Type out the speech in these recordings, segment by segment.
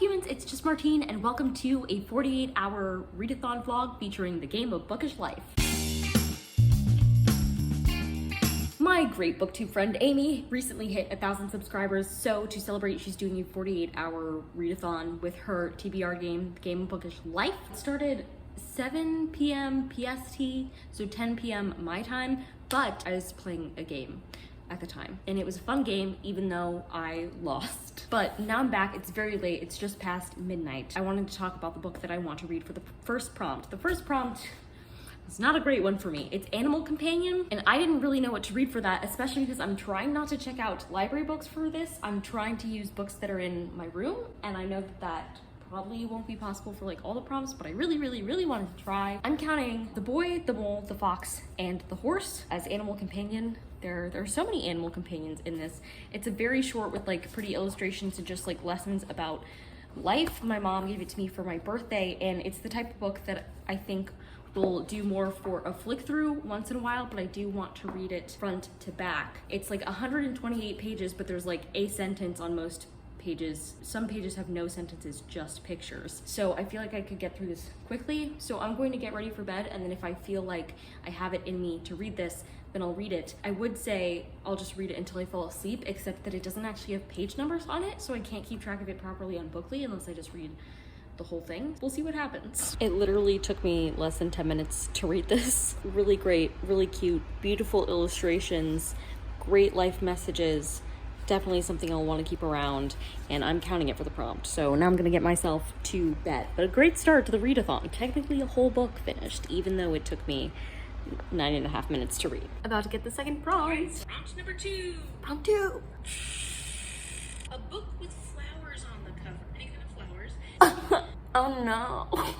humans, it's just Martine, and welcome to a 48-hour readathon vlog featuring the game of Bookish life. My great booktube friend Amy recently hit 1,000 subscribers, so to celebrate, she's doing a 48-hour readathon with her TBR game, the game of Bookish life. It started 7 p.m. PST, so 10 p.m. my time, but I was playing a game at the time, and it was a fun game even though I lost. But now I'm back, it's very late, it's just past midnight. I wanted to talk about the book that I want to read for the first prompt. The first prompt is not a great one for me. It's Animal Companion, and I didn't really know what to read for that, especially because I'm trying not to check out library books for this. I'm trying to use books that are in my room, and I know that probably won't be possible for like all the prompts, but I really wanted to try. I'm counting the boy, the mole, the fox, and the horse as animal companion. There are so many animal companions in this. It's a very short with like pretty illustrations and just like lessons about life. My mom gave it to me for my birthday, and it's the type of book that I think will do more for a flick through once in a while, but I do want to read it front to back. It's like 128 pages, but there's like a sentence on most pages. Some pages have no sentences, just pictures. So I feel like I could get through this quickly. So I'm going to get ready for bed, and then if I feel like I have it in me to read this, then I'll read it. I would say I'll just read it until I fall asleep, except that it doesn't actually have page numbers on it, so I can't keep track of it properly on Bookly unless I just read the whole thing. We'll see what happens. It literally took me less than 10 minutes to read this. Really great, really cute, beautiful illustrations, great life messages. Definitely something I'll want to keep around, and I'm counting it for the prompt. So now I'm gonna get myself to bed. But a great start to the readathon. Technically a whole book finished, even though it took me 9.5 minutes to read. About to get the second prompt. Right, prompt number 2. Prompt 2. A book with flowers on the cover. Any kind of flowers. Oh no.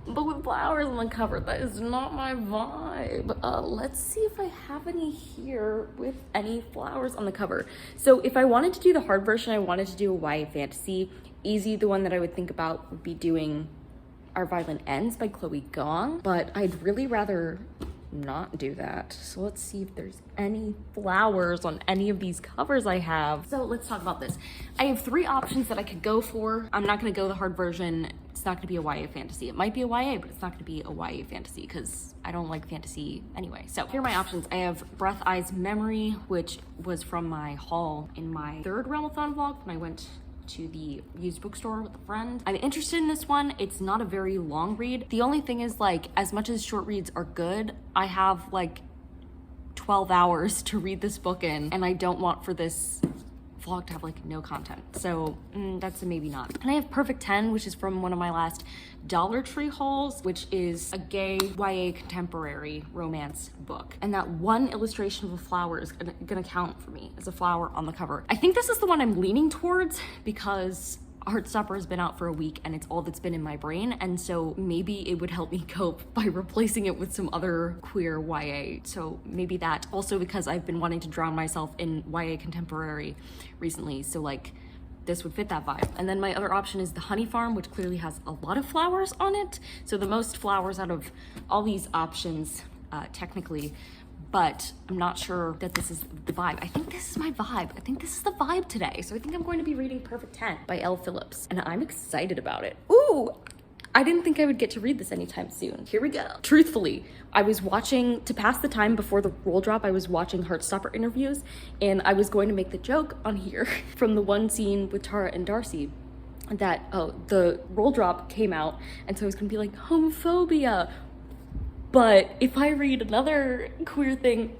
But with flowers on the cover, that is not my vibe. Let's see if I have any here with any flowers on the cover. So if I wanted to do the hard version, I wanted to do a YA fantasy. Easy, the one that I would think about would be doing Our Violent Ends by Chloe Gong, but I'd really rather not do that. So let's see if there's any flowers on any of these covers I have. So let's talk about this. I have 3 options that I could go for. I'm not gonna go the hard version. It's not gonna be a YA fantasy. It might be a YA, but it's not gonna be a YA fantasy because I don't like fantasy anyway. So here are my options. I have Breath, Eyes, Memory, which was from my haul in my 3rd Realmathon vlog when I went to the used bookstore with a friend. I'm interested in this one. It's not a very long read. The only thing is, like, as much as short reads are good, I have like 12 hours to read this book in, and I don't want for this vlog to have like no content. So that's a maybe not. And I have Perfect 10, which is from one of my last Dollar Tree hauls, which is a gay YA contemporary romance book. And that one illustration of a flower is gonna count for me as a flower on the cover. I think this is the one I'm leaning towards because Heartstopper has been out for a week and it's all that's been in my brain, and so maybe it would help me cope by replacing it with some other queer YA. So maybe that. Also because I've been wanting to drown myself in YA contemporary recently, so like this would fit that vibe. And then my other option is The Honey Farm, which clearly has a lot of flowers on it. So the most flowers out of all these options, technically, but I'm not sure that this is the vibe. I think this is my vibe. I think this is the vibe today. So I think I'm going to be reading Perfect 10 by Elle Phillips, and I'm excited about it. Ooh, I didn't think I would get to read this anytime soon. Here we go. Truthfully, I was watching, to pass the time before the roll drop, I was watching Heartstopper interviews, and I was going to make the joke on here from the one scene with Tara and Darcy that, the roll drop came out, and so I was gonna be like, homophobia. But if I read another queer thing,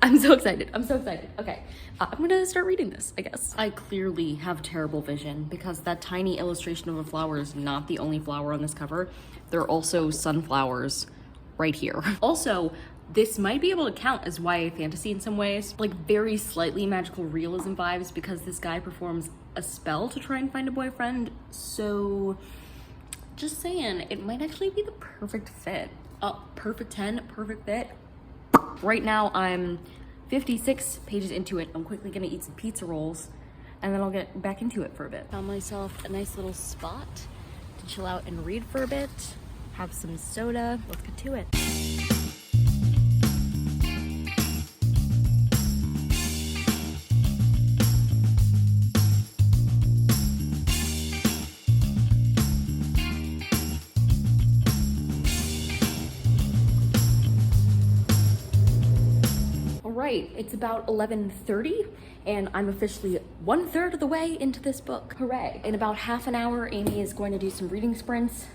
I'm so excited. I'm so excited. Okay, I'm gonna start reading this, I guess. I clearly have terrible vision because that tiny illustration of a flower is not the only flower on this cover. There are also sunflowers right here. Also, this might be able to count as YA fantasy in some ways, like very slightly magical realism vibes, because this guy performs a spell to try and find a boyfriend. So just saying, it might actually be the perfect fit. Perfect 10, perfect fit. Right now I'm 56 pages into it. I'm quickly gonna eat some pizza rolls and then I'll get back into it for a bit. Found myself a nice little spot to chill out and read for a bit, have some soda. Let's get to it. right, it's about 11:30 and I'm officially 1/3 of the way into this book. Hooray. In about half an hour, Amy is going to do some reading sprints.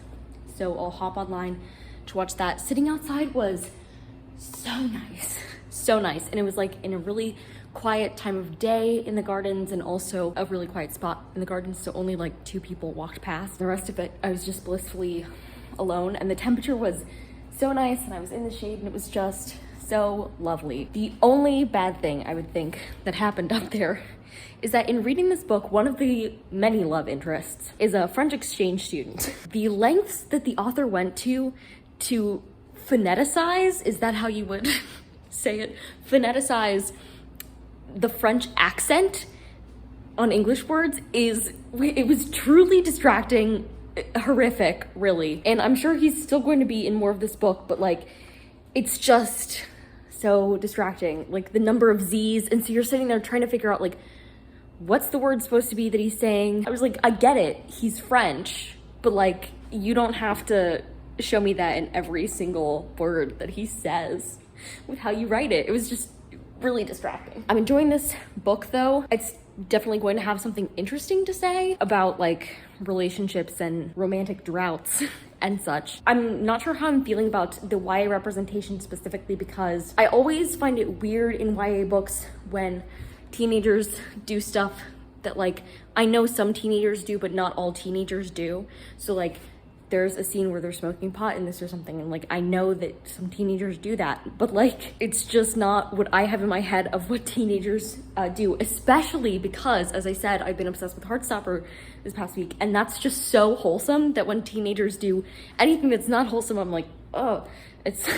So I'll hop online to watch that. Sitting outside was so nice, so nice. And it was like in a really quiet time of day in the gardens and also a really quiet spot in the gardens. So only like 2 people walked past. The rest of it, I was just blissfully alone and the temperature was so nice and I was in the shade and it was just so lovely. The only bad thing I would think that happened up there is that in reading this book, one of the many love interests is a French exchange student. The lengths that the author went to phoneticize, is that how you would say it? Phoneticize the French accent on English words it was truly distracting, horrific, really. And I'm sure he's still going to be in more of this book, but like, it's just so distracting. Like the number of Z's, and so you're sitting there trying to figure out like, what's the word supposed to be that he's saying? I was like, I get it, he's French, but like, you don't have to show me that in every single word that he says with how you write it. It was just really distracting. I'm enjoying this book though. It's definitely going to have something interesting to say about like relationships and romantic droughts and such. I'm not sure how I'm feeling about the YA representation specifically because I always find it weird in YA books when teenagers do stuff that like, I know some teenagers do, but not all teenagers do. So like, there's a scene where they're smoking pot in this or something, and like I know that some teenagers do that, but like it's just not what I have in my head of what teenagers do, especially because, as I said, I've been obsessed with Heartstopper this past week, and that's just so wholesome that when teenagers do anything that's not wholesome, I'm like, oh, it's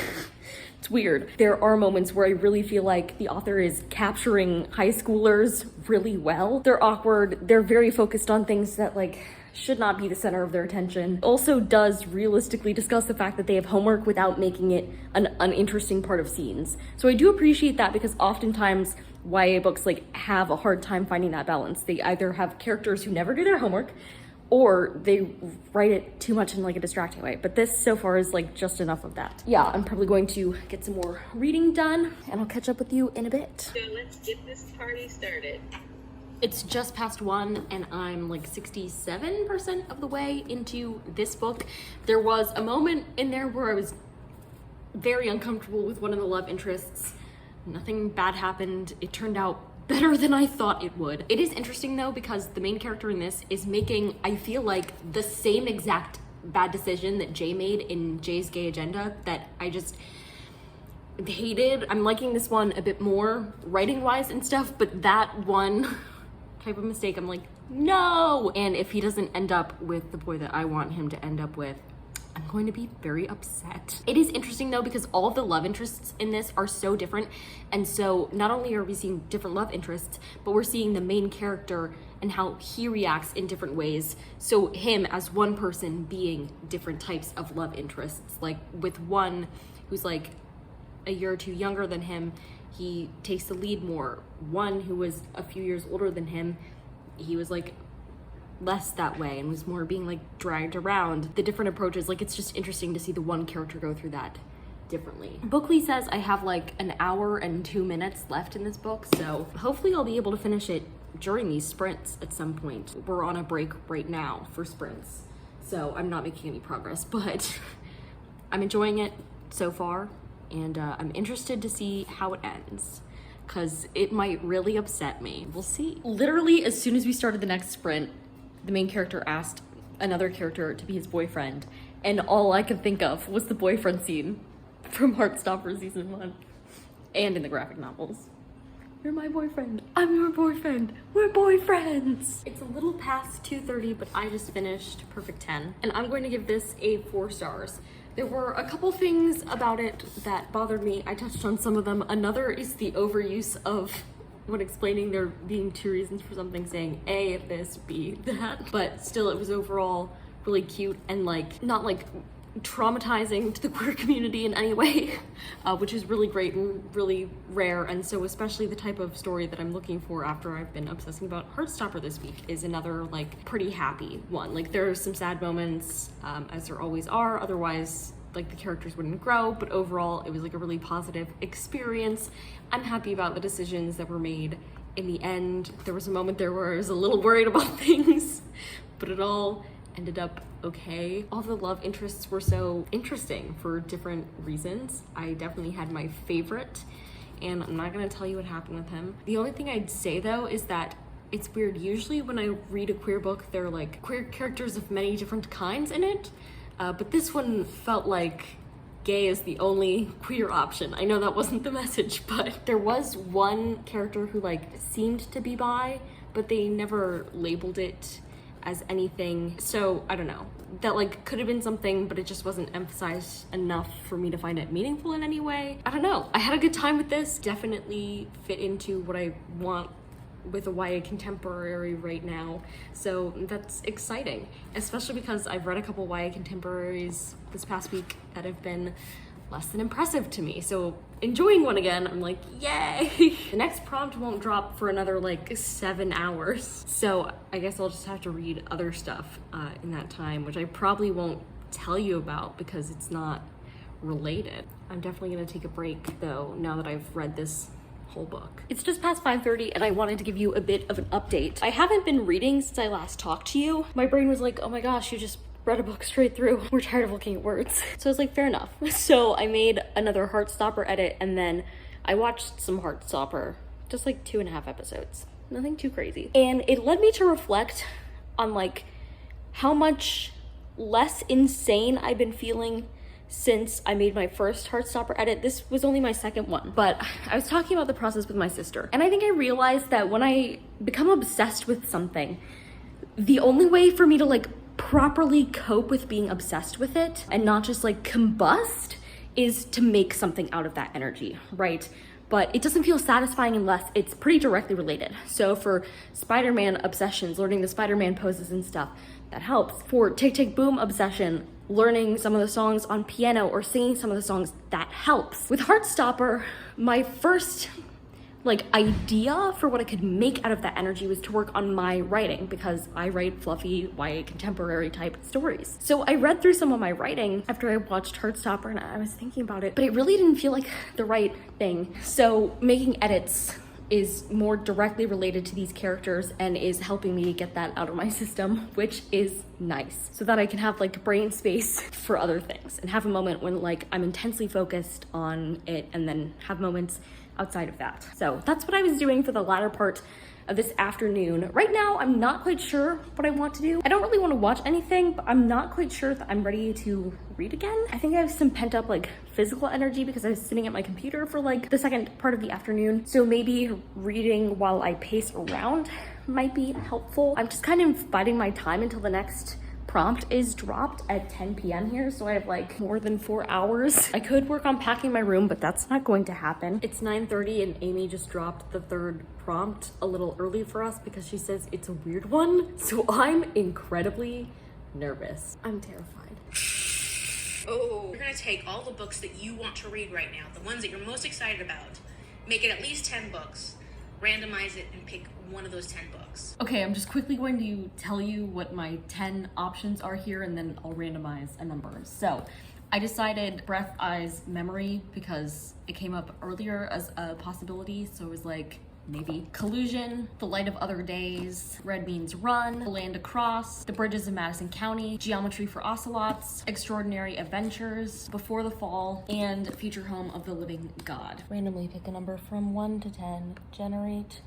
it's weird. There are moments where I really feel like the author is capturing high schoolers really well. They're awkward, they're very focused on things that like should not be the center of their attention. Also does realistically discuss the fact that they have homework without making it an uninteresting part of scenes. So I do appreciate that because oftentimes YA books like have a hard time finding that balance. They either have characters who never do their homework or they write it too much in like a distracting way. But this so far is like just enough of that. Yeah, I'm probably going to get some more reading done and I'll catch up with you in a bit. So let's get this party started. It's just past 1 and I'm like 67% of the way into this book. There was a moment in there where I was very uncomfortable with one of the love interests. Nothing bad happened. It turned out better than I thought it would. It is interesting though because the main character in this is making, I feel like, the same exact bad decision that Jay made in Jay's Gay Agenda that I just hated. I'm liking this one a bit more writing wise and stuff, but that one type of mistake, I'm like, no! And if he doesn't end up with the boy that I want him to end up with, I'm going to be very upset. It is interesting though because all of the love interests in this are so different, and so not only are we seeing different love interests, but we're seeing the main character and how he reacts in different ways. So him as one person being different types of love interests, like with one who's like a year or two younger than him, he takes the lead more. One who was a few years older than him, he was like less that way and was more being like dragged around. The different approaches, like it's just interesting to see the one character go through that differently. Bookly says I have like an hour and 2 minutes left in this book, so hopefully I'll be able to finish it during these sprints at some point. We're on a break right now for sprints, so I'm not making any progress, but I'm enjoying it so far. And I'm interested to see how it ends because it might really upset me. We'll see. Literally, as soon as we started the next sprint, the main character asked another character to be his boyfriend, and all I could think of was the boyfriend scene from Heartstopper season 1 and in the graphic novels. You're my boyfriend. I'm your boyfriend. We're boyfriends. It's a little past 2:30, but I just finished Perfect 10, and I'm going to give this a 4 stars. There were a couple things about it that bothered me. I touched on some of them. Another is the overuse of, when explaining there being 2 reasons for something, saying A, this, B, that. But still, it was overall really cute and like, not like traumatizing to the queer community in any way, which is really great and really rare. And so especially the type of story that I'm looking for after I've been obsessing about Heartstopper this week is another like pretty happy one. Like there are some sad moments, as there always are, otherwise like the characters wouldn't grow, but overall it was like a really positive experience. I'm happy about the decisions that were made in the end. There was a moment there where I was a little worried about things, but it all ended up okay. All the love interests were so interesting for different reasons. I definitely had my favorite, and I'm not gonna tell you what happened with him. The only thing I'd say though is that it's weird. Usually when I read a queer book, there are like queer characters of many different kinds in it, but this one felt like gay is the only queer option. I know that wasn't the message, but there was one character who like seemed to be bi, but they never labeled it as anything. So I don't know, that like could have been something, but it just wasn't emphasized enough for me to find it meaningful in any way. I don't know. I had a good time with this. Definitely fit into what I want with a YA contemporary right now. So that's exciting, especially because I've read a couple YA contemporaries this past week that have been less than impressive to me. So enjoying one again, I'm like, yay! The next prompt won't drop for another like 7 hours. So I guess I'll just have to read other stuff in that time, which I probably won't tell you about because it's not related. I'm definitely gonna take a break though, now that I've read this whole book. It's just past 5:30 and I wanted to give you a bit of an update. I haven't been reading since I last talked to you. My brain was like, oh my gosh, you just read a book straight through. We're tired of looking at words. So I was like, fair enough. So I made another Heartstopper edit and then I watched some Heartstopper, just like 2.5 episodes. Nothing too crazy. And it led me to reflect on like how much less insane I've been feeling since I made my first Heartstopper edit. This was only my second one, but I was talking about the process with my sister. And I think I realized that when I become obsessed with something, the only way for me to like properly cope with being obsessed with it and not just like combust is to make something out of that energy, right? But it doesn't feel satisfying unless it's pretty directly related. So for Spider-Man obsessions, learning the Spider-Man poses and stuff, that helps. For Tick Tick Boom obsession, learning some of the songs on piano or singing some of the songs, that helps. With Heartstopper, my first like idea for what I could make out of that energy was to work on my writing, because I write fluffy YA contemporary type stories. So I read through some of my writing after I watched Heartstopper and I was thinking about it, but it really didn't feel like the right thing. So making edits is more directly related to these characters and is helping me to get that out of my system, which is nice, so that I can have like brain space for other things and have a moment when like I'm intensely focused on it and then have moments outside of that. So that's what I was doing for the latter part of this afternoon. Right now, I'm not quite sure what I want to do. I don't really want to watch anything, but I'm not quite sure that I'm ready to read again. I think I have some pent up like physical energy because I was sitting at my computer for like the second part of the afternoon. So maybe reading while I pace around might be helpful. I'm just kind of biding my time until the next prompt is dropped at 10 p.m. here, so I have like more than 4 hours. I could work on packing my room, but that's not going to happen. It's 9:30 and Amy just dropped the third prompt a little early for us because she says it's a weird one, so I'm incredibly nervous. I'm terrified. Oh, you're gonna take all the books that you want to read right now, the ones that you're most excited about, make it at least 10 books, randomize it, and pick one of those 10 books. Okay, I'm just quickly going to tell you what my 10 options are here and then I'll randomize a number. So I decided Breath, Eyes, Memory because it came up earlier as a possibility. So it was like maybe Collusion, The Light of Other Days, Red Means Run, The Land Across, The Bridges of Madison County, Geometry for Ocelots, Extraordinary Adventures, Before the Fall, and Future Home of the Living God. Randomly pick a number from 1 to 10, generate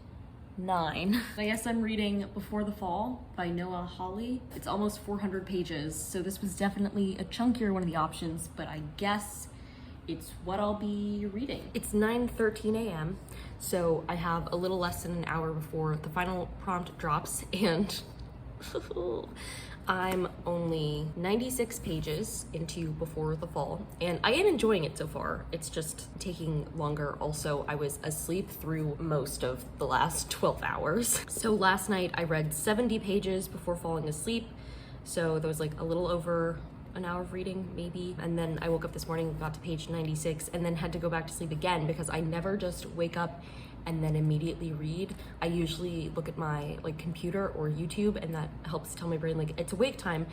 9. I guess I'm reading Before the Fall by Noah Hawley. It's almost 400 pages, so this was definitely a chunkier one of the options, but I guess it's what I'll be reading. It's 9:13 a.m., so I have a little less than an hour before the final prompt drops, and I'm only 96 pages into Before the Fall, and I am enjoying it so far. It's just taking longer. Also, I was asleep through most of the last 12 hours. So last night I read 70 pages before falling asleep, so there was like a little over an hour of reading maybe, and then I woke up this morning, got to page 96, and then had to go back to sleep again because I never just wake up and then immediately read. I usually look at my like computer or YouTube, and that helps tell my brain like it's awake time.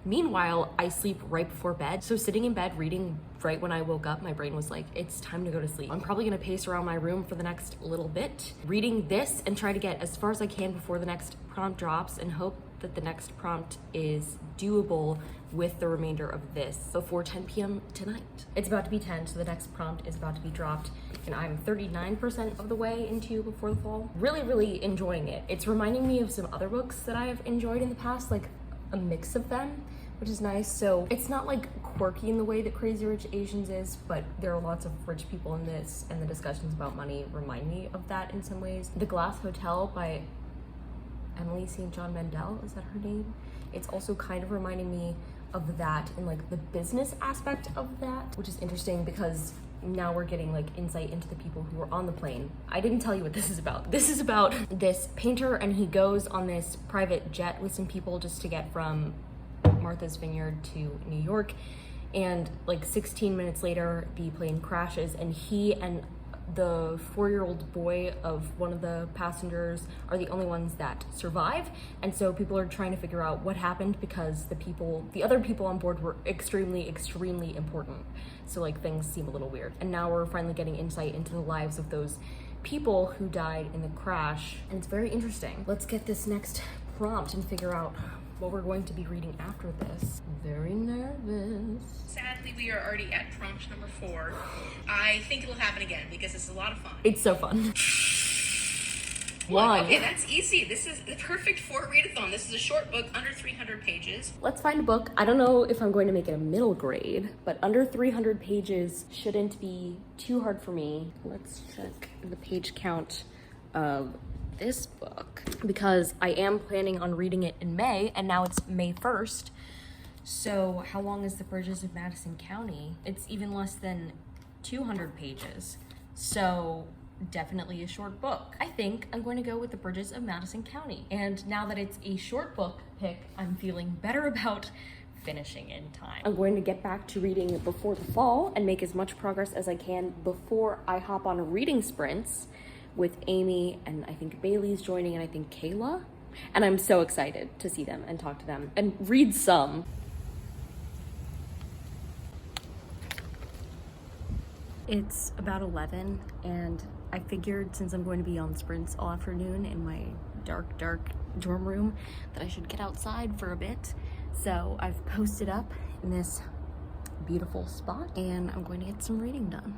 Meanwhile, I sleep right before bed. So sitting in bed reading right when I woke up, my brain was like, it's time to go to sleep. I'm probably gonna pace around my room for the next little bit, reading this and try to get as far as I can before the next prompt drops, and hope that the next prompt is doable with the remainder of this before 10 p.m. tonight. It's about to be 10, so the next prompt is about to be dropped, and I'm 39% of the way into Before the Fall. Really, really enjoying it. It's reminding me of some other books that I have enjoyed in the past, like a mix of them, which is nice. So it's not like quirky in the way that Crazy Rich Asians is, but there are lots of rich people in this, and the discussions about money remind me of that in some ways. The Glass Hotel by Emily St. John Mandel, is that her name? It's also kind of reminding me of that in like the business aspect of that, which is interesting because now we're getting like insight into the people who were on the plane. I didn't tell you what this is about. This is about this painter, and he goes on this private jet with some people just to get from Martha's Vineyard to New York, and like 16 minutes later the plane crashes, and he and the 4-year-old boy of one of the passengers are the only ones that survive. And so people are trying to figure out what happened, because the other people on board were extremely important. So like things seem a little weird, and now we're finally getting insight into the lives of those people who died in the crash, and it's very interesting. Let's get this next prompt and figure out what we're going to be reading after this. Very nervous. Sadly, we are already at prompt number 4. I think it'll happen again because it's a lot of fun. It's so fun. One. Okay, that's easy. This is the perfect for a readathon. This is a short book, under 300 pages. Let's find a book. I don't know if I'm going to make it a middle grade, but under 300 pages shouldn't be too hard for me. Let's check the page count of this book, because I am planning on reading it in May, and now it's May 1st. So how long is The Bridges of Madison County? It's even less than 200 pages. So definitely a short book. I think I'm going to go with The Bridges of Madison County. And now that it's a short book pick, I'm feeling better about finishing in time. I'm going to get back to reading Before the Fall and make as much progress as I can before I hop on reading sprints with Amy, and I think Bailey's joining, and I think Kayla. And I'm so excited to see them and talk to them and read some. It's about 11, and I figured since I'm going to be on sprints all afternoon in my dark dorm room that I should get outside for a bit. So I've posted up in this beautiful spot, and I'm going to get some reading done.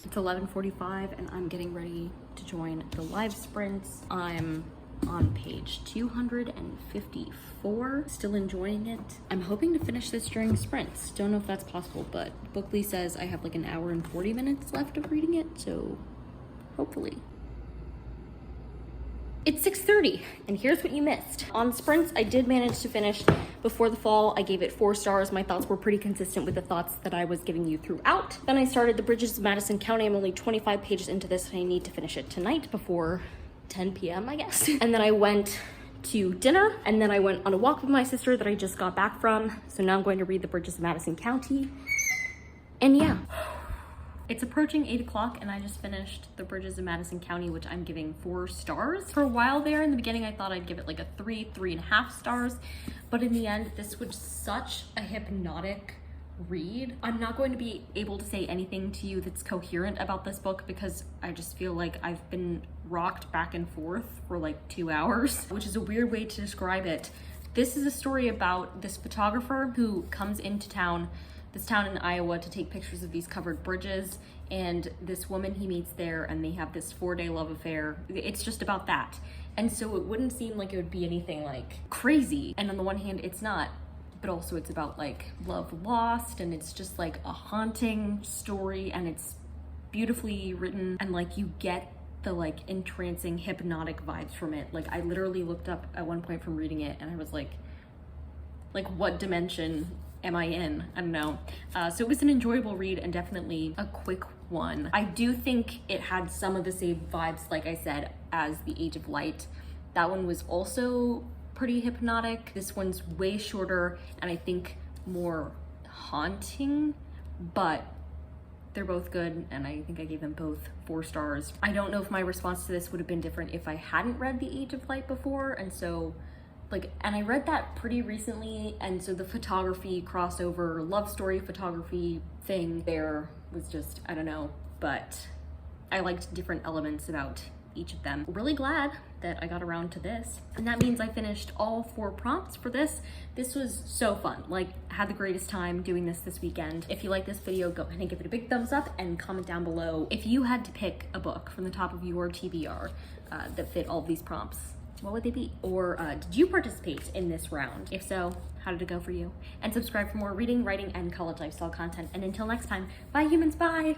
It's 11:45 and I'm getting ready to join the live sprints. I'm on page 254, still enjoying it. I'm hoping to finish this during sprints. Don't know if that's possible, but Bookly says I have like an hour and 40 minutes left of reading it, so hopefully. It's 6:30, and here's what you missed. On sprints, I did manage to finish Before the Fall. I gave it 4 stars. My thoughts were pretty consistent with the thoughts that I was giving you throughout. Then I started The Bridges of Madison County. I'm only 25 pages into this, and I need to finish it tonight before 10 p.m., I guess. And then I went to dinner, and then I went on a walk with my sister that I just got back from. So now I'm going to read The Bridges of Madison County. And yeah. It's approaching 8 o'clock, and I just finished The Bridges of Madison County, which I'm giving 4 stars. For a while there, in the beginning, I thought I'd give it like a 3.5 stars, but in the end, this was such a hypnotic read. I'm not going to be able to say anything to you that's coherent about this book because I just feel like I've been rocked back and forth for like 2 hours, which is a weird way to describe it. This is a story about this photographer who comes into this town in Iowa to take pictures of these covered bridges, and this woman he meets there, and they have this 4-day love affair. It's just about that. And so it wouldn't seem like it would be anything like crazy. And on the one hand, it's not, but also it's about like love lost, and it's just like a haunting story, and it's beautifully written, and like you get the like entrancing hypnotic vibes from it. Like I literally looked up at one point from reading it, and I was like what dimension am I in? I don't know. So it was an enjoyable read and definitely a quick one. I do think it had some of the same vibes, like I said, as The Age of Light. That one was also pretty hypnotic. This one's way shorter and I think more haunting, but they're both good, and I think I gave them both 4 stars. I don't know if my response to this would have been different if I hadn't read The Age of Light before, and so and I read that pretty recently, and so the photography crossover, love story photography thing there was just, I don't know, but I liked different elements about each of them. Really glad that I got around to this. And that means I finished all 4 prompts for this. This was so fun. Like, I had the greatest time doing this weekend. If you like this video, go ahead and give it a big thumbs up and comment down below if you had to pick a book from the top of your TBR that fit all of these prompts. What would they be? Or did you participate in this round? If so, how did it go for you? And subscribe for more reading, writing, and college lifestyle content. And until next time, bye humans, bye!